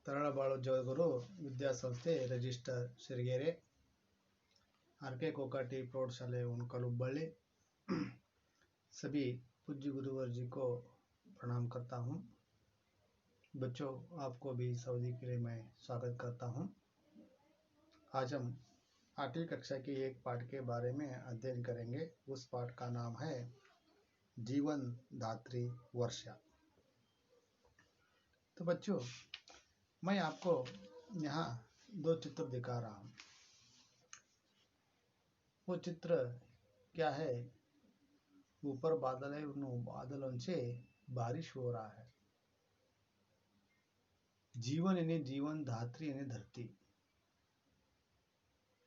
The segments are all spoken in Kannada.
ತರಳಬಾಳು ಜಗದ್ಗುರು ವಿದ್ಯಾಸಂಸ್ಥೆ रजिस्टर सिरगेरे आरके कोकाटी प्रौढ़शाले उनकल हुब्बಳ್ಳಿ सभी पूज्य गुरुवर जी को प्रणाम करता हूँ। बच्चों, आपको भी सऊदी के लिए मैं स्वागत करता हूँ। आज हम 8वीं कक्षा के एक पाठ के बारे में अध्ययन करेंगे। उस पाठ का नाम है जीवन दात्री वर्षा। तो बच्चों, मैं आपको यहाँ 2 चित्र दिखा रहा हूँ। वो चित्र क्या है? ऊपर बादल है, उन बादलों से बारिश हो रहा है। जीवन यानी जीवन, धात्री यानी धरती।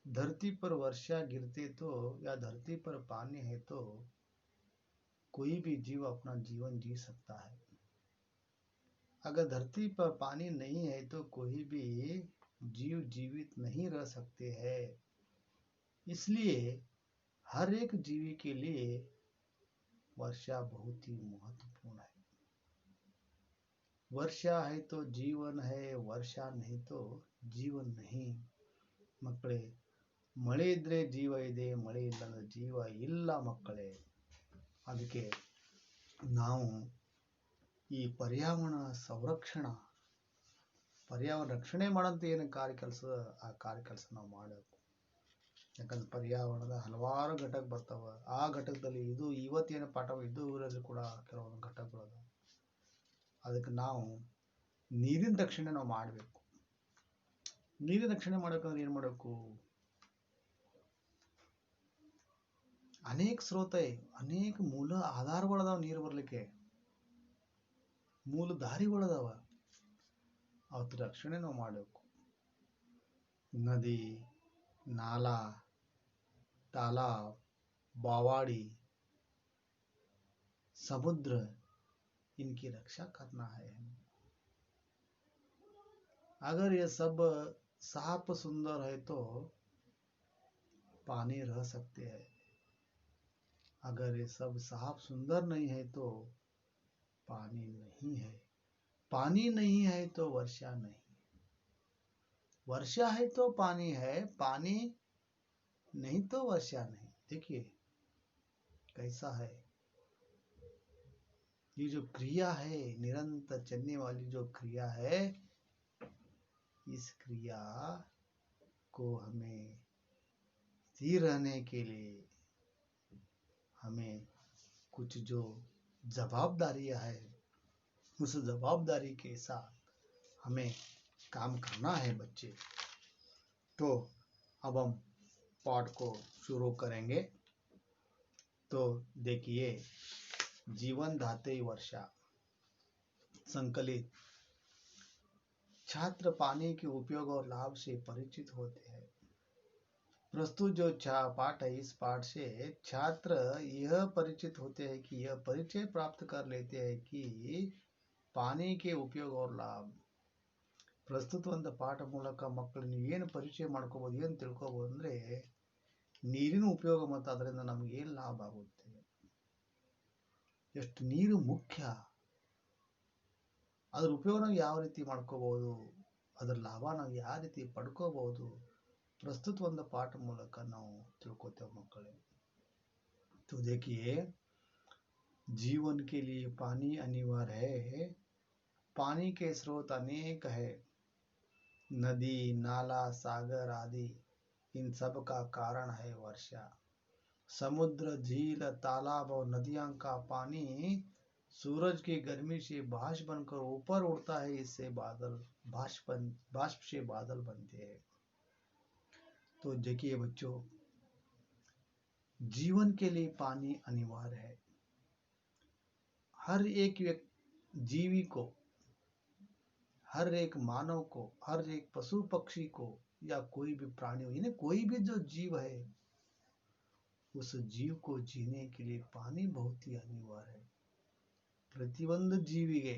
धरती पर वर्षा गिरते तो या धरती पर पानी है तो कोई भी जीव अपना जीवन जी सकता है। अगर धरती पर पानी नहीं है तो कोई भी जीव जीवित नहीं रह सकते हैं। इसलिए हर एक जीवी के लिए वर्षा बहुत ही महत्वपूर्ण है। वर्षा है तो जीवन है, वर्षा नहीं तो जीवन नहीं। ಮಕ್ಕಳೇ, ಮಳೆ ಇದ್ರೆ ಜೀವ ಇದೆ, ಮಳೆ ಇಲ್ಲಂದ್ರೆ ಜೀವ ಇಲ್ಲ ಮಕ್ಕಳೇ। ಅದಕ್ಕೆ ನಾವು ಈ ಪರ್ಯಾವರಣ ರಕ್ಷಣೆ ಮಾಡೋಂಥ ಏನು ಕಾರ್ಯಕೆಲಸ, ಆ ಕಾರ್ಯಕೆಲಸ ನಾವು ಮಾಡಬೇಕು। ಯಾಕಂದ್ರೆ ಪರ್ಯಾವರಣದ ಹಲವಾರು ಘಟಕ ಬರ್ತಾವೆ। ಆ ಘಟಕದಲ್ಲಿ ಇದು ಇವತ್ತೇನು ಪಾಠ ಇದು ಊರಲ್ಲಿ ಕೂಡ ಕೆಲವೊಂದು ಘಟಕಗಳು ಅದಕ್ಕೆ ನಾವು ನೀರಿನ ರಕ್ಷಣೆ ನಾವು ಮಾಡಬೇಕು। ನೀರಿನ ರಕ್ಷಣೆ ಮಾಡಬೇಕಂದ್ರೆ ಏನು ಮಾಡಬೇಕು? ಅನೇಕ ಸ್ರೋತ, ಅನೇಕ ಮೂಲ ಆಧಾರಗಳದಾವ ನೀರು ಬರಲಿಕ್ಕೆ, ಮೂಲ ದಾರಿಗಳದಾವ, ಅವತ್ತು ರಕ್ಷಣೆ ನಾವು ಮಾಡಬೇಕು। ನದಿ, नाला, तालाब, बावाड़ी, समुद्र, इनकी रक्षा करना है। अगर ये सब साफ सुंदर है तो पानी रह सकते हैं। अगर ये सब साफ सुंदर नहीं है तो पानी नहीं है। पानी नहीं है तो वर्षा नहीं। वर्षा है तो पानी है, पानी नहीं तो वर्षा नहीं। देखिए कैसा है ये जो क्रिया है, निरंतर चलने वाली जो क्रिया है, इस क्रिया को हमें स्थिर रहने के लिए हमें कुछ जो जवाबदारियां है, उस जवाबदारी के साथ हमें काम करना है बच्चे। तो अब हम पाठ को शुरू करेंगे। तो देखिए, जीवन दात्री वर्षा संकलित। छात्र पानी के उपयोग और लाभ से परिचित होते हैं। प्रस्तुत जो पाठ है, इस पाठ से छात्र यह परिचित होते हैं कि यह परिचय प्राप्त कर लेते हैं कि पानी के उपयोग और लाभ। ಪ್ರಸ್ತುತ ಒಂದು ಪಾಠ ಮೂಲಕ ಮಕ್ಕಳು ನೀವು ಏನು ಪರಿಚಯ ಮಾಡ್ಕೋಬಹುದು, ಏನು ತಿಳ್ಕೋಬಹುದು ಅಂದರೆ ನೀರಿನ ಉಪಯೋಗ ಮತ್ತು ಅದರಿಂದ ನಮಗೆ ಏನು ಲಾಭ ಆಗುತ್ತೆ, ಎಷ್ಟು ನೀರು ಮುಖ್ಯ, ಅದರ ಉಪಯೋಗ ನಾವು ಯಾವ ರೀತಿ ಮಾಡ್ಕೋಬಹುದು, ಅದರ ಲಾಭ ನಾವು ಯಾವ ರೀತಿ ಪಡ್ಕೋಬಹುದು, ಪ್ರಸ್ತುತ ಒಂದು ಪಾಠ ಮೂಲಕ ನಾವು ತಿಳ್ಕೋತೇವೆ ಮಕ್ಕಳೇ। तो देखिए, जीवन के लिए पानी अनिवार्य है। पानी के स्रोत अनेक है। नदी, नाला, सागर आदि, इन सब का कारण है वर्षा। समुद्र, झील, तालाब और नदियों का पानी सूरज की गर्मी से बाष्प बनकर ऊपर उड़ता है। इससे बादल बाष्प से बादल बनते हैं। तो देखिए बच्चों, जीवन के लिए पानी अनिवार्य है। हर एक जीवी को, हर एक मानव को, हर एक पशु पक्षी को या कोई भी प्राणी हो, यानी कोई भी जो जीव है, उस जीव को जीने के लिए पानी बहुत ही अनिवार्य है। ಪ್ರತಿಯೊಂದು ಜೀವಿಗೆ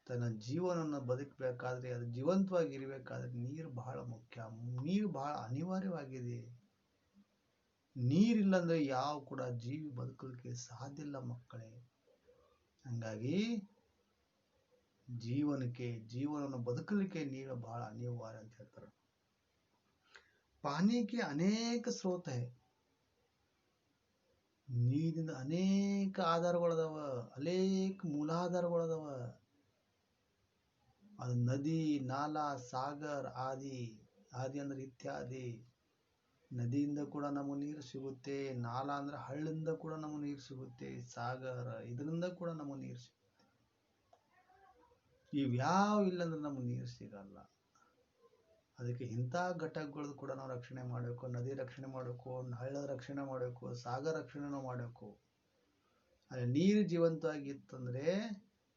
ತನ್ನ ಜೀವನವನ್ನು ಬದುಕಬೇಕಾದ್ರೆ, ಅದು ಜೀವಂತವಾಗಿರಬೇಕಾದ್ರೆ ನೀರು ಬಹಳ ಮುಖ್ಯ, ನೀರು ಬಹಳ ಅನಿವಾರ್ಯವಾಗಿದೆ। ನೀರಿಲ್ಲಂದ್ರೆ ಯಾವ ಕೂಡ ಜೀವಿ ಬದುಕಲಿಕ್ಕೆ ಸಾಧ್ಯ ಇಲ್ಲ ಮಕ್ಕಳೇ। ಹಂಗಾಗಿ ಜೀವನವನ್ನು ಬದುಕಲಿಕ್ಕೆ ನೀರು ಬಹಳ ಅನಿವಾರ್ಯ ಅಂತ ಹೇಳ್ತಾರೆ. पानी के अनेक स्रोत है. ನೀರಿನ ಅನೇಕ ಆಧಾರಗಳದಾವ, ಅನೇಕ ಮೂಲಾಧಾರಗಳದಾವ. ಅದು ನದಿ, ನಾಲ, ಸಾಗರ್ ಆದಿ ಅಂದ್ರೆ ಇತ್ಯಾದಿ. ನದಿಯಿಂದ ಕೂಡ ನಮಗೆ ನೀರು ಸಿಗುತ್ತೆ, ನಾಲ ಅಂದ್ರೆ ಹಳ್ಳಿಂದ ಕೂಡ ನಮಗೆ ನೀರು ಸಿಗುತ್ತೆ, ಸಾಗರ ಇದರಿಂದ ಕೂಡ ನಮಗೆ ನೀರು ಸಿಗುತ್ತೆ. ಇವ್ಯಾವ ಇಲ್ಲಂದ್ರೆ ನಮಗೆ ನೀರು ಸಿಗಲ್ಲ. ಅದಕ್ಕೆ ಇಂಥ ಘಟಕಗಳದ್ದು ಕೂಡ ನಾವು ರಕ್ಷಣೆ ಮಾಡಬೇಕು. ನದಿ ರಕ್ಷಣೆ ಮಾಡಬೇಕು, ಹಳ್ಳದ ರಕ್ಷಣೆ ಮಾಡಬೇಕು, ಸಾಗರ ರಕ್ಷಣೆ ಮಾಡಬೇಕು. ಅಲ್ಲಿ ನೀರು ಜೀವಂತವಾಗಿತ್ತಂದ್ರೆ,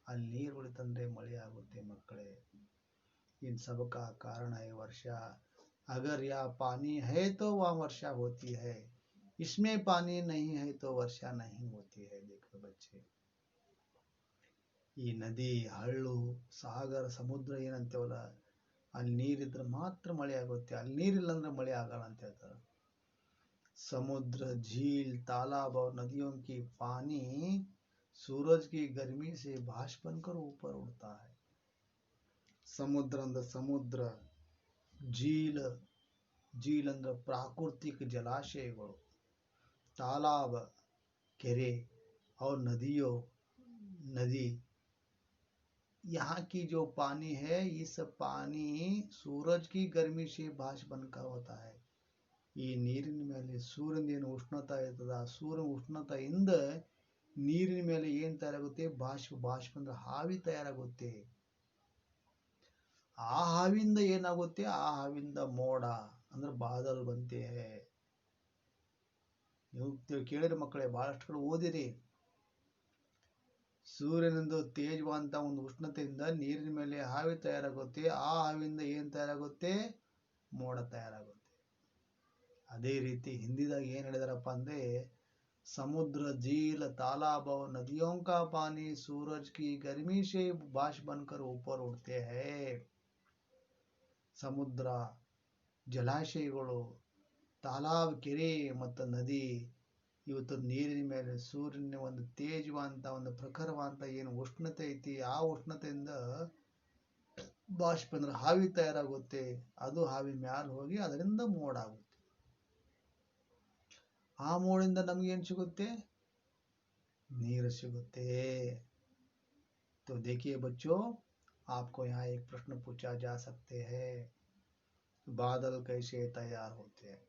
ಅಲ್ಲಿ ನೀರು ಉಳಿತಂದ್ರೆ ಮಳೆ ಆಗುತ್ತೆ ಮಕ್ಕಳೇ. इन सब का कारण है वर्षा. अगर यह पानी है तो वह वर्षा होती है, इसमें पानी नहीं है तो वर्षा नहीं होती है. देखो बच्चे, ಈ ನದಿ, ಹಳ್ಳು, ಸಾಗರ, ಸಮುದ್ರ ಏನಂತೇವಲ್ಲ, ಅಲ್ಲಿ ನೀರಿದ್ರೆ ಮಾತ್ರ ಮಳೆ ಆಗುತ್ತೆ. ಅಲ್ಲಿ ನೀರಿಲ್ಲ ಅಂದ್ರೆ ಮಳೆ ಆಗಲ್ಲ ಅಂತ ಹೇಳ್ತಾರೆ. समुद्र, झील, तालाब और नदियों की पानी सूरज की गर्मी से बाष्प बनकर ऊपर उड़ता है. ಸಮುದ್ರ ಅಂದ್ರೆ ಸಮುದ್ರ, झील ಅಂದ್ರೆ ಪ್ರಾಕೃತಿಕ ಜಲಾಶಯಗಳು, तालाब ಕೆರೆ और नदी. यहाँ की जो पानी है, इस पानी सूरज की गर्मी से बाष्प बनकर होता है. ಈ ನೀರಿನ ಮೇಲೆ ಸೂರ್ಯನ ಏನು ಉಷ್ಣತೆ ಇರ್ತದ, ಸೂರ್ಯನ ಉಷ್ಣತೆಯಿಂದ ನೀರಿನ ಮೇಲೆ ಏನ್ ತಯಾರಾಗುತ್ತೆ? ಬಾಷ್ಪ ಅಂದ್ರೆ ಹಾವಿ ತಯಾರಾಗುತ್ತೆ. ಆ ಹಾವಿಂದ ಏನಾಗುತ್ತೆ? ಆ ಹಾವಿಂದ ಮೋಡ ಅಂದ್ರೆ ಬಾದಲ್ ಬಂತೆ. ನೀವು ಕೇಳಿರಿ ಮಕ್ಕಳೇ, ಬಹಳಷ್ಟು ಕಡೆ ಓದಿರಿ. ಸೂರ್ಯನಿಂದ ತೇಜವಂತ ಒಂದು ಉಷ್ಣತೆಯಿಂದ ನೀರಿನ ಮೇಲೆ ಹಾವಿ ತಯಾರಾಗುತ್ತೆ. ಆ ಹಾವಿಂದ ಏನ್ ತಯಾರಾಗುತ್ತೆ? ಮೋಡ ತಯಾರಾಗುತ್ತೆ. ಅದೇ ರೀತಿ ಹಿಂದಿದಾಗ ಏನ್ ಹೇಳಿದಾರಪ್ಪ ಅಂದ್ರೆ, समुद्र, झील, तालाब और नदियों का पानी सूरज की गर्मी से बाष्प बनकर ऊपर उड़ते हैं. ಸಮುದ್ರ, ಜಲಾಶಯಗಳು, ತಾಲಾಬ್, ಕೆರೆ ಮತ್ತು ನದಿ ಇವತ್ತು ನೀರಿನ ಮೇಲೆ ಸೂರ್ಯನ ಒಂದು ತೇಜವಂತ, ಒಂದು ಪ್ರಖರವಂತ ಏನು ಉಷ್ಣತೆ ಐತಿ, ಆ ಉಷ್ಣತೆಯಿಂದ ಬಾಷ್ಪ ಅಂದ್ರೆ ಹಾವಿ ತಯಾರಾಗುತ್ತೆ. ಅದು ಹಾವಿ ಮ್ಯಾಲ ಹೋಗಿ ಅದರಿಂದ ಮೋಡ ಆಗುತ್ತೆ. ಆ ಮೋಡಿಂದ ನಮ್ಗೇನ್ ಸಿಗುತ್ತೆ? ನೀರು ಸಿಗುತ್ತೆ. तो देखिए बच्चों, आपको यहाँ एक प्रश्न पूछा जा सकते हैं, बादल कैसे तैयार होते हैं?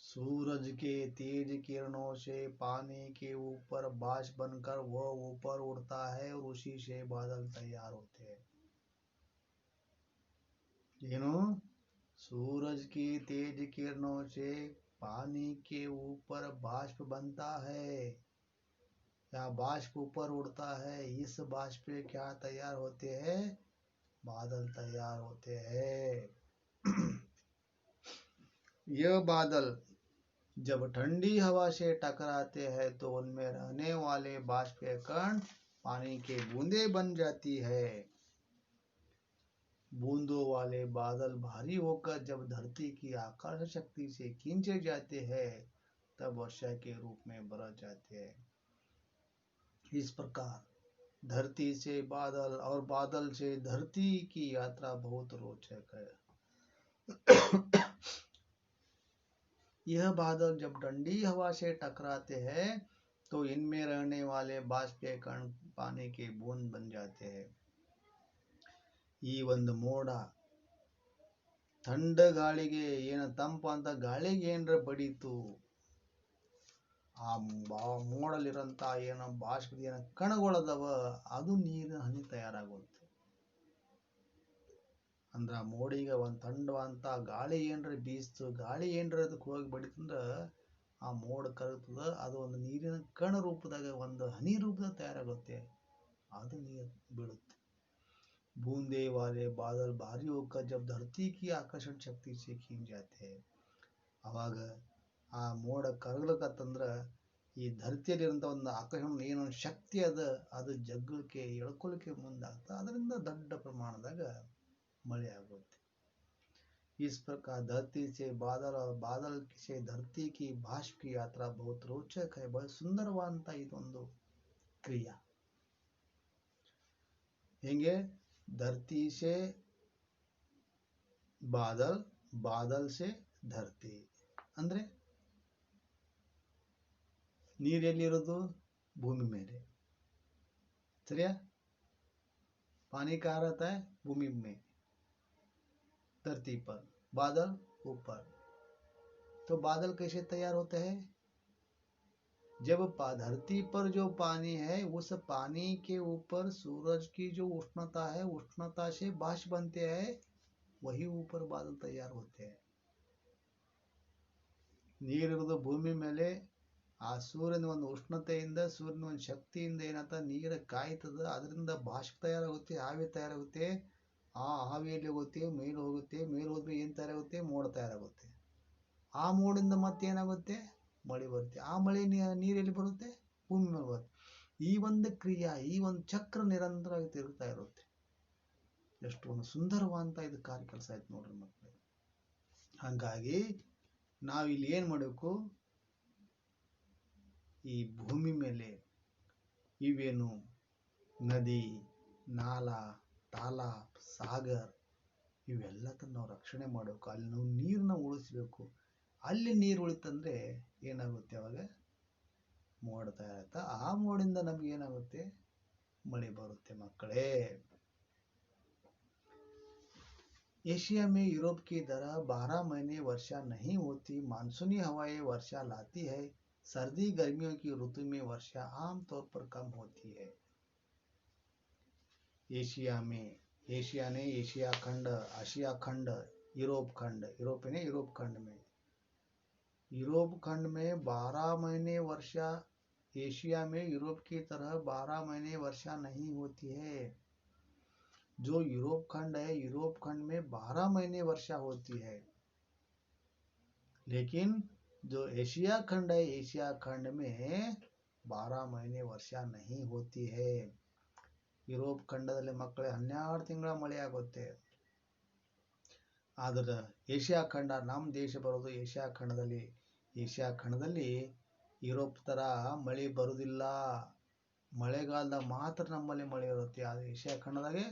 सूरज के तेज किरणों से पानी के ऊपर बाष्प बनकर वह ऊपर उड़ता है और उसी से बादल तैयार होते हैं. ಏನು? सूरज की तेज किरणों से पानी के ऊपर बाष्प बनता है, या बाष्प ऊपर उड़ता है. इस बाष्प पे क्या तैयार होते हैं? बादल तैयार होते हैं. यह बादल जब ठंडी हवा से टकराते हैं तो उनमें रहने वाले बाष्प के कण पानी के बूंदे बन जाती है. बूंदों वाले बादल भारी होकर जब धरती की आकर्षण शक्ति से खींचे जाते हैं तब वर्षा के रूप में बरस जाते हैं. इस प्रकार धरती से बादल और बादल से धरती की यात्रा बहुत रोचक है. यह बादल जब ठंडी हवा से टकराते हैं तो इनमें रहने वाले बाष्प के कण पानी के बूंद बन जाते हैं. ಈ ಒಂದು ಮೋಡ ಥಂಡ ಗಾಳಿಗೆ ಏನು ತಂಪ ಅಂತ ಗಾಳಿಗೆ ಏನರ ಬಡೀತು, ಆ ಮೋಡಲಿರಂತ ಏನೋ ಬಾಷ್ಪದ ಏನೋ ಕಣಗಳದವ, ಅದು ನೀರಿನ ಹನಿ ತಯಾರಾಗುತ್ತೆ. ಅಂದ್ರ ಆ ಮೋಡಿಗೆ ಒಂದು ಥಂಡವಂತ ಗಾಳಿ ಏನರ ಬೀಸ್ತು, ಗಾಳಿ ಏನರ ಅದಕ್ಕೆ ಹೋಗಿ ಬಡಿತಂದ್ರ ಆ ಮೋಡ ಕರಗ್ತದ. ಅದು ಒಂದು ನೀರಿನ ಕಣ ರೂಪದಾಗ, ಒಂದು ಹನಿ ರೂಪದಾಗ ತಯಾರಾಗುತ್ತೆ. ಅದು ನೀರು ಬೀಳುತ್ತೆ. बूंदे वाले बादल भारी होकर जब धरती की आकर्षण शक्ति से खींच जाते हैं. ಅವಾಗ ಆ ಮೋಡ ಕರಗ್ಲಕತ್ತಂದ್ರ ಈ ಧರತಿಯಲ್ಲಿರುವಂಥ ಒಂದು ಆಕರ್ಷಣ ಏನೊಂದು ಶಕ್ತಿ ಅದ, ಅದು ಜಗ್ಗಲಿಕ್ಕೆ ಎಳ್ಕೊಳ್ಳಿಕ್ಕೆ ಮುಂದಾಗ್ತದೆ. ಅದರಿಂದ ದೊಡ್ಡ ಪ್ರಮಾಣದಾಗ ಮಳೆ ಆಗುತ್ತೆ. इस प्रकार धरती से बादल और बादल से धरती की बाष्प की यात्रा बहुत रोचक है. बहुत ಸುಂದರವಾದಂತ ಇದೊಂದು ಕ್ರಿಯಾ. ಹೆಂಗೆ ಧರ್ತಿ ಸೆ ಬಾದಲ್, ಬಾದಲ್ ಸೆ ಧರ್ತಿ. ಅಂದ್ರೆ ನೀರೆಲ್ಲಿರೋದು? ಭೂಮಿ ಮೇಲೆ. ಸರಿಯಾ? पानी कहाँ रहता है? भूमि में, धरती पर. बादल ऊपर. तो बादल कैसे तैयार होते हैं? जब धरती पर जो पानी है उस पानी के ऊपर सूरज की जो उष्णता है, उष्णता से बाष्प बनते हैं, वही ऊपर बादल तैयार होते हैं. ನೀರಿರೋದು ಭೂಮಿ ಮೇಲೆ. ಆ ಸೂರ್ಯನ ಒಂದು ಉಷ್ಣತೆಯಿಂದ, ಸೂರ್ಯನ ಒಂದು ಶಕ್ತಿಯಿಂದ ಏನಾಗ್ತದೆ, ನೀರು ಕಾಯ್ತದ, ಅದರಿಂದ ಬಾಷ್ಪ ತಯಾರಾಗುತ್ತೆ, ಆವಿ ತಯಾರಾಗುತ್ತೆ. ಆ ಆವಿಯಲ್ಲಿ ಹೋಗುತ್ತೆ, ಮೇಲೆ ಹೋಗುತ್ತೆ, ಮೇಲೆ ಹೋದ್ರೆ ಏನು ತಯಾರಾಗುತ್ತೆ? ಮೋಡ ತಯಾರಾಗುತ್ತೆ. ಆ ಮೋಡಿಂದ ಮತ್ತೆ ಏನಾಗುತ್ತೆ? ಮಳೆ ಬರುತ್ತೆ. ಆ ಮಳೆ ನೀರೆಲ್ಲಿ ಬರುತ್ತೆ? ಭೂಮಿ ಮೇಲೆ ಬರುತ್ತೆ. ಈ ಒಂದು ಕ್ರಿಯೆ, ಈ ಒಂದು ಚಕ್ರ ನಿರಂತರವಾಗಿ ತಿರುಗ್ತಾ ಇರುತ್ತೆ. ಎಷ್ಟು ಒಂದು ಸುಂದರವಾದಂಥ ಇದು ಕಾರ್ಯ ಕೆಲಸ ಆಯ್ತು ನೋಡ್ರಿ ಮಕ್ಕಳೇ. ಹಾಗಾಗಿ ನಾವಿಲ್ಲಿ ಏನು ಮಾಡಬೇಕು? ಈ ಭೂಮಿ ಮೇಲೆ ಇವೇನು ನದಿ, ನಾಲ, ತಾಲಾಬ್, ಸಾಗರ್ ಇವೆಲ್ಲದನ್ನು ನಾವು ರಕ್ಷಣೆ ಮಾಡಬೇಕು. ಅಲ್ಲಿ ನಾವು ನೀರನ್ನ ಉಳಿಸ್ಬೇಕು. ಅಲ್ಲಿ ನೀರು ಉಳಿತಂದ್ರೆ ಏನಾಗುತ್ತೆ? ಅವಾಗ ಮೋಡ ತಯಾರಾಗುತ್ತೆ. ಆ ಮೋಡಿಂದ ನಮ್ಗೆ ಏನಾಗುತ್ತೆ? ಮಳೆ ಬರುತ್ತೆ ಮಕ್ಕಳೇ. एशिया में यूरोप की तरह 12 महीने वर्षा नहीं होती. मानसूनी हवाएं वर्षा लाती है. सर्दी गर्मियों की ऋतु में वर्षा आमतौर पर कम होती है. एशिया में, एशिया ने एशिया खंड, आशिया खंड, यूरोप खंड, यूरोप ने यूरोप खंड में, यूरोप खंड में 12 महीने वर्षा, एशिया में यूरोप की तरह 12 महीने वर्षा नहीं होती है. जो यूरोप खंड है, यूरोप खंड में 12 महीने वर्षा होती है. लेकिन जो एशिया खंड है, एशिया खंड में 12 महीने वर्षा नहीं होती है. ಯುರೋಪ್ ಖಂಡದಲ್ಲಿ ಮಕ್ಕಳೇ 12 ತಿಂಗಳ ಮಳೆ ಆಗುತ್ತೆ. ಆದ್ರೆ ಏಷ್ಯಾ ಖಂಡ, ನಮ್ಮ ದೇಶ ಬರೋದು ಏಷ್ಯಾ ಖಂಡದಲ್ಲಿ. ಏಷ್ಯಾ ಖಂಡದಲ್ಲಿ ಯುರೋಪ್ ತರ ಮಳೆ ಬರುವುದಿಲ್ಲ. ಮಳೆಗಾಲದಾಗ ಮಾತ್ರ ನಮ್ಮಲ್ಲಿ ಮಳೆ ಇರುತ್ತೆ. ಆದರೆ ಏಷ್ಯಾ ಖಂಡದಾಗೆ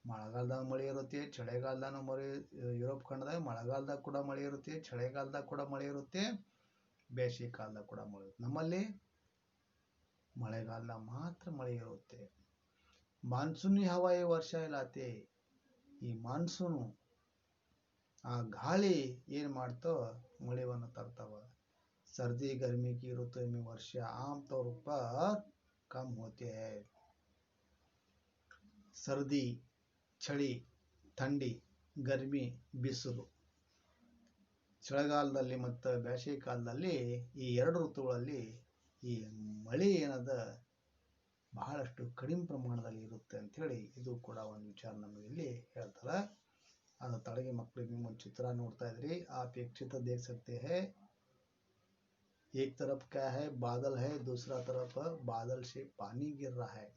ಮಳೆಗಾಲದಾಗ ಮಳೆ ಇರುತ್ತೆ, ಚಳಿಗಾಲದಾಗ ಮಳೆ. ಯುರೋಪ್ ಖಂಡದಾಗ ಮಳೆಗಾಲದಾಗ ಕೂಡ ಮಳೆ ಇರುತ್ತೆ, ಚಳಿಗಾಲದಾಗ ಕೂಡ ಮಳೆ ಇರುತ್ತೆ, ಬೇಸಿಗೆ ಕಾಲದಾಗ ಕೂಡ ಮಳೆ ಇರುತ್ತೆ. ನಮ್ಮಲ್ಲಿ ಮಳೆಗಾಲದಾಗ ಮಾತ್ರ ಮಳೆ ಇರುತ್ತೆ. ಮಾನ್ಸೂನಿ ಹವಾಯಿ ವರ್ಷ ಇಲ್ಲತ್ತೆ. ಈ ಮಾನ್ಸೂನು, ಆ ಗಾಳಿ ಏನು ಮಾಡ್ತೋ ಮಳೆಯನ್ನು ತರ್ತಾವ. सर्दी गर्मी की ऋतु में वर्षा आमतौर पर कम होते हैं. सर्दी ಚಳಿ, ಥಂಡಿ, ಗರ್ಮಿ ಬಿಸಿಲು. ಚಳಿಗಾಲದಲ್ಲಿ ಮತ್ತು ಬೇಸಿಗೆ ಕಾಲದಲ್ಲಿ ಈ ಎರಡು ಋತುಗಳಲ್ಲಿ ಈ ಮಳೆ ಏನದ ಬಹಳಷ್ಟು ಕಡಿಮೆ ಪ್ರಮಾಣದಲ್ಲಿ ಇರುತ್ತೆ ಅಂಥೇಳಿ ಇದು ಕೂಡ ಒಂದು ವಿಚಾರ ನಮಗೆ ಇಲ್ಲಿ ಹೇಳ್ತಾರೆ. ಅದು ತಳಗೆ ಮಕ್ಕಳಿಗೆ ನಿಮ್ಮ ಒಂದು ಚಿತ್ರ ನೋಡ್ತಾ ಇದ್ರಿ. आप एक चित्र देख सकते हैं. एक तरफ क्या है? बादल है, दूसरा तरफ बादल से पानी गिर रहा है.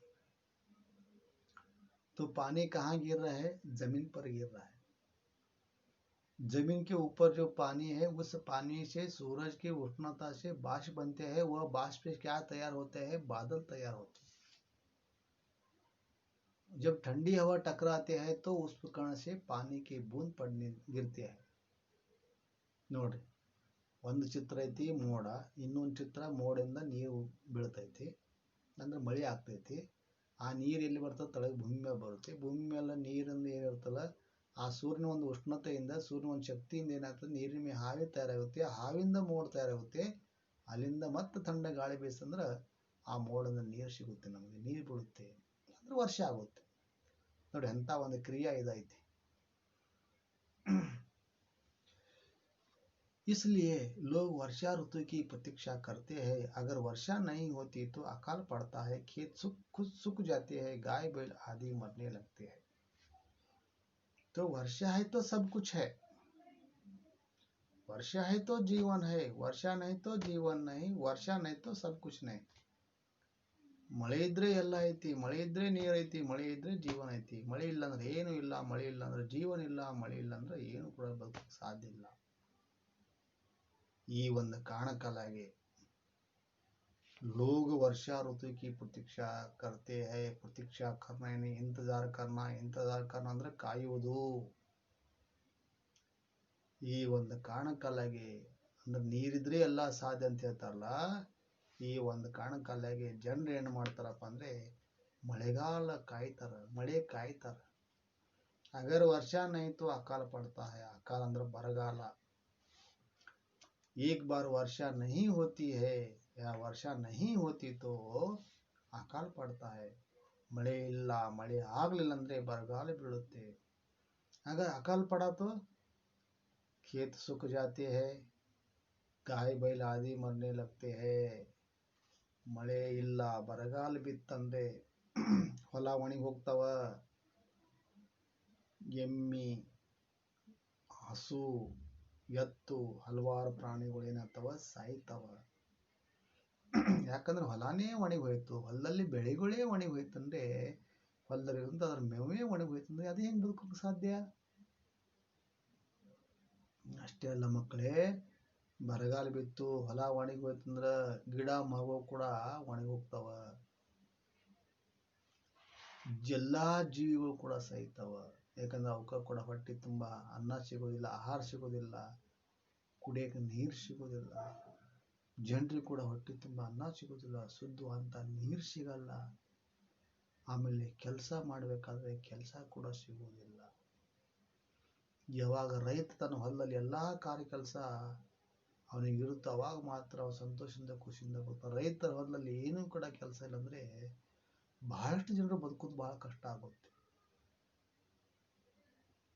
तो पानी कहाँ गिर रहा है? जमीन पर गिर रहा है. जमीन के ऊपर जो पानी है, उस पानी से सूरज की उष्णता से बाष्प बनते हैं. वह बाष्प से क्या तैयार होते हैं? बादल तैयार होते हैं. जब ठंडी हवा टकराते हैं तो उस कण से पानी के बूंद पड़ने गिरते हैं. ನೋಡ್ರಿ, ಒಂದು ಚಿತ್ರ ಐತಿ ಮೋಡ, ಇನ್ನೊಂದು ಚಿತ್ರ ಮೋಡದಿಂದ ನೀರು ಬೀಳ್ತೈತಿ, ಅಂದ್ರೆ ಮಳೆ ಆಗ್ತೈತಿ. ಆ ನೀರು ಎಲ್ಲಿ ಬರ್ತದೆ? ತಳಗೆ ಭೂಮಿ ಮೇಲೆ ಬರುತ್ತೆ. ಭೂಮಿ ಮೇಲೆ ನೀರಿಂದ ಏನಿರ್ತಲ್ಲ, ಆ ಸೂರ್ಯನ ಒಂದು ಉಷ್ಣತೆಯಿಂದ, ಸೂರ್ಯನ ಒಂದು ಶಕ್ತಿಯಿಂದ ಏನಾಗ್ತದೆ? ನೀರಿನ ಮೇಲೆ ಹಾವಿ ತಯಾರಾಗುತ್ತೆ. ಹಾವಿಂದ ಮೋಡ ತಯಾರಾಗುತ್ತೆ. ಅಲ್ಲಿಂದ ಮತ್ತೆ ತಣ್ಣ ಗಾಳಿ ಬೀಸಂದ್ರೆ ಆ ಮೋಡದಿಂದ ನೀರು ಸಿಗುತ್ತೆ, ನಮಗೆ ನೀರು ಬೀಳುತ್ತೆ, ಅಂದ್ರೆ ವರ್ಷ ಆಗುತ್ತೆ. ನೋಡಿ ಎಂಥ ಒಂದು ಕ್ರಿಯೆ ಇದೈತಿ. इसलिए लोग वर्षा ऋतु की प्रतीक्षा करते हैं. अगर वर्षा नहीं होती तो अकाल पड़ता है, खेत खुद सूख जाते हैं, गाय बैल आदि मरने लगते हैं. तो वर्षा है तो सब कुछ है. वर्षा है तो जीवन है, वर्षा नहीं तो जीवन नहीं, वर्षा नहीं तो सब कुछ नहीं. ಮಳೆ ಇದ್ರೆ ಎಲ್ಲ ಐತಿ, ಮಳೆ ಇದ್ರೆ ನೀರು ಐತಿ, ಮಳೆ ಇದ್ರೆ ಜೀವನ ಐತಿ. ಮಳೆ ಇಲ್ಲ ಅಂದ್ರೆ ಏನು ಇಲ್ಲ, ಮಳೆ ಇಲ್ಲ ಅಂದ್ರೆ ಜೀವನ ಇಲ್ಲ, ಮಳೆ ಇಲ್ಲ ಅಂದ್ರೆ ಏನು ಕೂಡ ಬದುಕಕ್ಕೆ ಸಾಧ್ಯ ಇಲ್ಲ. ಈ ಒಂದು ಕಾರಣಕ್ಕಾಗಿ लोग वर्षा ऋतु की प्रतीक्षा करते हैं. ಪ್ರತೀಕ್ಷಾ करना यानी ಇಂತಜಾರ करना ಅಂದ್ರೆ ಕಾಯುವುದು. ಈ ಒಂದು ಕಾರಣಕ್ಕಾಗಿ ಅಂದ್ರೆ ನೀರಿದ್ರೆ ಎಲ್ಲ ಸಾಧ್ಯ ಅಂತ ಹೇಳ್ತಾರಲ್ಲ, ಈ ಒಂದು ಕಾರಣಕ್ಕಾಗಿ ಜನರು ಏನು ಮಾಡ್ತಾರಪ್ಪ ಅಂದ್ರೆ ಮಳೆಗಾಲ ಕಾಯ್ತಾರ, ಮಳೆ ಕಾಯ್ತಾರ. अगर वर्षा नहीं तो अकाल पड़ता है. अकाल अंदर बरगाल. एक बार वर्षा नहीं होती है या वर्षा नहीं होती तो अकाल पड़ता है. मಳೆ ಇಲ್ಲ, ಮಳೆ ಆಗಲಿಲ್ಲ ಅಂದ್ರೆ ಬರಗಾಲ ಬೀಳುತ್ತೆ. अगर अकाल पड़ा तो खेत सूख जाते हैं, गाय बैल आदि मरने लगते हैं. ಮಳೆ ಇಲ್ಲ, ಬರಗಾಲ ಬಿತ್ತಂದ್ರೆ ಹೊಲ ಒಣಗಿ ಹೋಗ್ತಾವ. ಎಮ್ಮಿ, ಹಸು, ಎತ್ತು ಹಲವಾರು ಪ್ರಾಣಿಗಳು ಏನಾಗ್ತಾವ, ಸಾಯ್ತಾವ. ಯಾಕಂದ್ರೆ ಹೊಲಾನೇ ಒಣಗಿ ಹೋಯ್ತು, ಹೊಲದಲ್ಲಿ ಬೆಳೆಗಳೇ ಒಣಗಿ ಹೋಯ್ತಂದ್ರೆ, ಹೊಲದಲ್ಲಿರುವಂತ ಅದ್ರ ಮೇವೇ ಒಣಗಿ ಹೋಯ್ತಂದ್ರೆ ಅದು ಹೆಂಗ್ ಬದುಕೋಕೆ ಸಾಧ್ಯ? ಅಷ್ಟೇ ಅಲ್ಲ ಮಕ್ಕಳೇ, ಬರಗಾಲ ಬಿತ್ತು, ಹೊಲ ಒಣಗಿ ಹೋಯ್ತಂದ್ರ ಗಿಡ ಮರಗಳು ಕೂಡ ಒಣಗಿ ಹೋಗ್ತಾವ. ಎಲ್ಲಾ ಜೀವಿಗಳು ಕೂಡ ಸಾಯ್ತಾವ. ಯಾಕಂದ್ರೆ ಅವಕ್ಕ ಕೂಡ ಹೊಟ್ಟೆ ತುಂಬಾ ಅನ್ನ ಸಿಗೋದಿಲ್ಲ, ಆಹಾರ ಸಿಗೋದಿಲ್ಲ, ಕುಡಿಯಕ್ಕೆ ನೀರು ಸಿಗೋದಿಲ್ಲ. ಜನರಿಗೆ ಕೂಡ ಹೊಟ್ಟೆ ತುಂಬಾ ಅನ್ನ ಸಿಗೋದಿಲ್ಲ, ಶುದ್ಧವಾದಂತ ನೀರು ಸಿಗಲ್ಲ. ಆಮೇಲೆ ಕೆಲಸ ಮಾಡಬೇಕಾದ್ರೆ ಕೆಲಸ ಕೂಡ ಸಿಗೋದಿಲ್ಲ. ಯಾವಾಗ ರೈತ ತನ್ನ ಹೊಲದಲ್ಲಿ ಎಲ್ಲಾ ಕಾರ್ಯ ಕೆಲಸ ಅವನಿಗೆ ಇರುತ್ತೆ, ಅವಾಗ ಮಾತ್ರ ಅವ ಸಂತೋಷದಿಂದ ಖುಷಿಯಿಂದ ಬರ್ತಾನೆ. ರೈತರ ಹೊಲದಲ್ಲಿ ಏನೂ ಕೂಡ ಕೆಲಸ ಇಲ್ಲ ಅಂದ್ರೆ ಬಹಳಷ್ಟು ಜನರು ಬದುಕೋದು ಬಹಳ ಕಷ್ಟ ಆಗುತ್ತೆ.